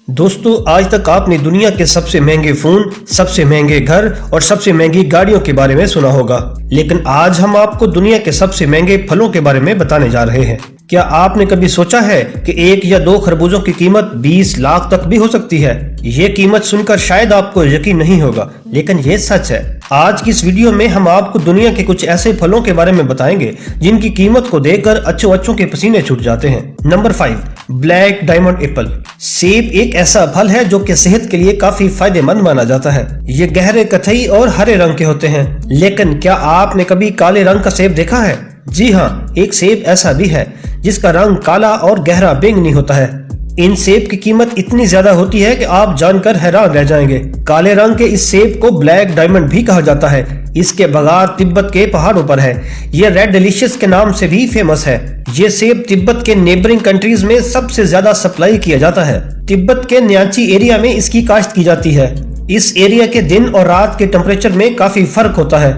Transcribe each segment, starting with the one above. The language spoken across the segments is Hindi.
दोस्तों, आज तक आपने दुनिया के सबसे महंगे फोन, सबसे महंगे घर और सबसे महंगी गाड़ियों के बारे में सुना होगा, लेकिन आज हम आपको दुनिया के सबसे महंगे फलों के बारे में बताने जा रहे हैं। क्या आपने कभी सोचा है कि 1 या 2 खरबूजों की कीमत 20 लाख तक भी हो सकती है? ये कीमत सुनकर शायद आपको यकीन नहीं होगा, लेकिन ये सच है। आज की इस वीडियो में हम आपको दुनिया के कुछ ऐसे फलों के बारे में बताएंगे जिनकी कीमत को देखकर अच्छों के पसीने छूट जाते हैं। Number 5, black diamond Apple. सेब एक ऐसा फल है जो कि सेहत के लिए काफी फायदेमंद माना जाता है। ये गहरे कथई और हरे रंग के होते हैं, लेकिन क्या आपने कभी काले रंग का सेब देखा है? जी हाँ, एक सेब ऐसा भी है जिसका रंग काला और गहरा बैंगनी होता है। इन सेब की कीमत इतनी ज्यादा होती है कि आप जानकर हैरान रह जाएंगे। काले रंग के इस सेब को ब्लैक डायमंड भी कहा जाता है। इसके बगार तिब्बत के पहाड़ों पर है। ये रेड डिलीशियस के नाम से भी फेमस है। ये सेब तिब्बत के नेबरिंग कंट्रीज में सबसे ज्यादा सप्लाई किया जाता है। तिब्बत के न्यांची एरिया में इसकी काश्त की जाती है। इस एरिया के दिन और रात के टेम्परेचर में काफी फर्क होता है।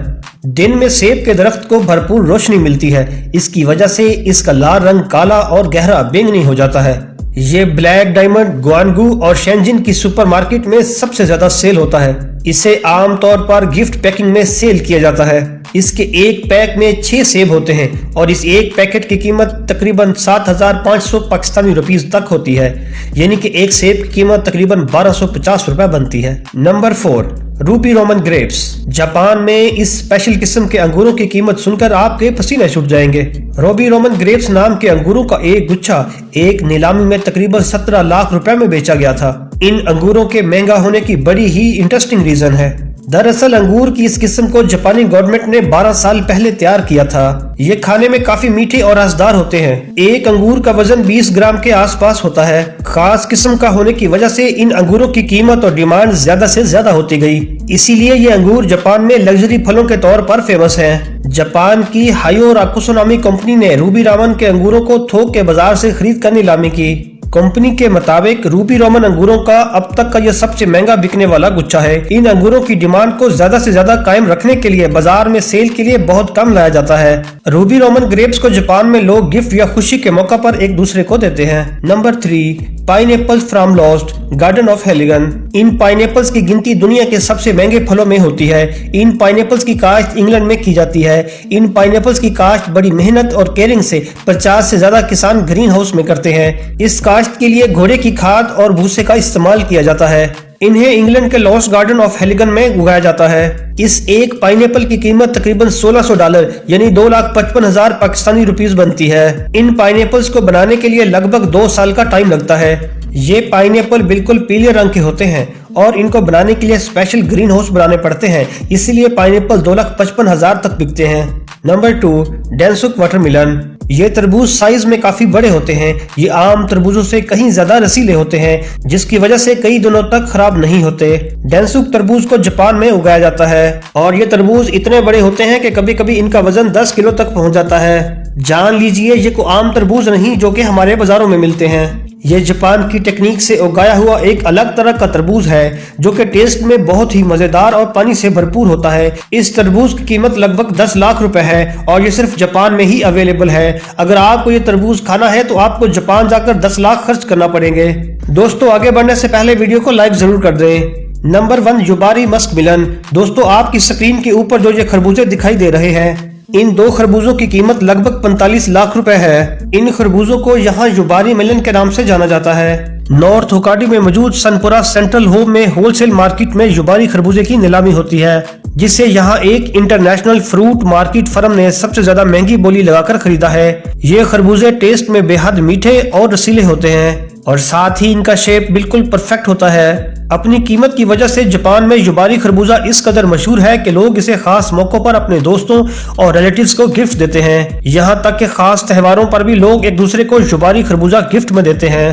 दिन में सेब के दरख्त को भरपूर रोशनी मिलती है। इसकी वजह से इसका लाल रंग काला और गहरा बैंगनी हो जाता है। ये ब्लैक डायमंड ग्वांगू और शेंजिन की सुपरमार्केट में सबसे ज्यादा सेल होता है। इसे आमतौर पर गिफ्ट पैकिंग में सेल किया जाता है। इसके एक पैक में 6 सेब होते हैं और इस एक पैकेट की कीमत तकरीबन 7,500 पाकिस्तानी रुपीस तक होती है, यानी कि एक सेब की कीमत तकरीबन 1250 रुपए बनती है। Number 4, Ruby Roman grapes. Japan में इस स्पेशल किस्म के अंगूरों की कीमत सुनकर आपके पसीने छूट जाएंगे। रूबी रोमन ग्रेप्स नाम के अंगूरों का एक गुच्छा एक नीलामी में तकरीबन 17 लाख रुपए में बेचा गया था। इन अंगूरों के महंगा होने की बड़ी ही इंटरेस्टिंग रीजन है। दरअसल अंगूर की इस किस्म को जापानी गवर्नमेंट ने 12 साल पहले तैयार किया था। ये खाने में काफी मीठे और रसदार होते हैं। एक अंगूर का वजन 20 ग्राम के आसपास होता है। खास किस्म का होने की वजह से इन अंगूरों की कीमत और डिमांड ज्यादा से ज्यादा होती गई। इसीलिए ये अंगूर जापान में लग्जरी फलों के तौर पर फेमस है। जापान की हायो राकुसो नामी कंपनी ने रूबी रोमन के अंगूरों को थोक के बाजार से खरीद कर नीलामी की। कंपनी के मुताबिक रूबी रोमन अंगूरों का अब तक का यह सबसे महंगा बिकने वाला गुच्छा है। इन अंगूरों की डिमांड को ज्यादा से ज्यादा कायम रखने के लिए बाजार में सेल के लिए बहुत कम लाया जाता है। रूबी रोमन ग्रेप्स को जापान में लोग गिफ्ट या खुशी के मौका पर एक दूसरे को देते हैं। Number 3, pineapple from lost garden of Heligan. इन पाइनएप्पल्स की गिनती दुनिया के सबसे महंगे फलों में होती है। इन पाइनएप्पल्स की काश्त इंग्लैंड में की जाती है। इन पाइनएप्पल्स की काश्त बड़ी मेहनत और केयरिंग से 50 से ज्यादा किसान ग्रीन हाउस में करते हैं। इस काश्त के लिए घोड़े की खाद और भूसे का इस्तेमाल किया जाता है। इन्हें इंग्लैंड के लॉस्ट गार्डन ऑफ हेलिगन में उगाया जाता है। इस एक पाइनएप्पल की कीमत तकरीबन $1600 यानी 2,55,000 पाकिस्तानी रुपीस बनती है। इन पाइनएप्पल्स को बनाने के लिए लगभग 2 साल का टाइम लगता है। ये पाइनएप्पल बिल्कुल पीले रंग के होते हैं और इनको बनाने के लिए स्पेशल ग्रीन हाउस बनाने पड़ते हैं, इसीलिए पाइनएप्पल 2,55,000 तक बिकते हैं। Number 2, Densuke watermelon. ये तरबूज साइज में काफी बड़े होते हैं। ये आम तरबूजों से कहीं ज्यादा रसीले होते हैं, जिसकी वजह से कई दिनों तक खराब नहीं होते। डेंसुक तरबूज को जापान में उगाया जाता है और ये तरबूज इतने बड़े होते हैं कि कभी कभी इनका वजन 10 किलो तक पहुंच जाता है। जान लीजिए ये कोई आम तरबूज नहीं जो कि हमारे बाजारों में मिलते हैं। ये जापान की टेक्निक से उगाया हुआ एक अलग तरह का तरबूज है जो कि टेस्ट में बहुत ही मजेदार और पानी से भरपूर होता है। इस तरबूज की कीमत लगभग 10 लाख रुपए है और ये सिर्फ जापान में ही अवेलेबल है। अगर आपको ये तरबूज खाना है तो आपको जापान जाकर 10 लाख खर्च करना पड़ेंगे। दोस्तों, आगे बढ़ने से पहले वीडियो को लाइक जरूर कर दें। नंबर 1, युबारी मस्क मिलन। दोस्तों, आपकी स्क्रीन के ऊपर जो ये खरबूजे दिखाई दे रहे हैं, इन 2 खरबूजों की कीमत लगभग 45 लाख रुपए है। इन खरबूजों को यहाँ युबारी मिलन के नाम से जाना जाता है। नॉर्थ होकाडी में मौजूद सनपुरा सेंट्रल होम में होलसेल मार्केट में युबारी खरबूजे की नीलामी होती है, जिसे यहाँ एक इंटरनेशनल फ्रूट मार्केट फर्म ने सबसे ज्यादा महंगी बोली लगाकर खरीदा है। ये खरबूजे टेस्ट में बेहद मीठे और रसीले होते हैं और साथ ही इनका शेप बिल्कुल परफेक्ट होता है। अपनी कीमत की वजह से जापान में युबारी खरबूजा इस कदर मशहूर है कि लोग इसे खास मौकों पर अपने दोस्तों और रिलेटिव्स को गिफ्ट देते हैं। यहाँ तक कि खास त्योहारों पर भी लोग एक दूसरे को युबारी खरबूजा गिफ्ट में देते हैं।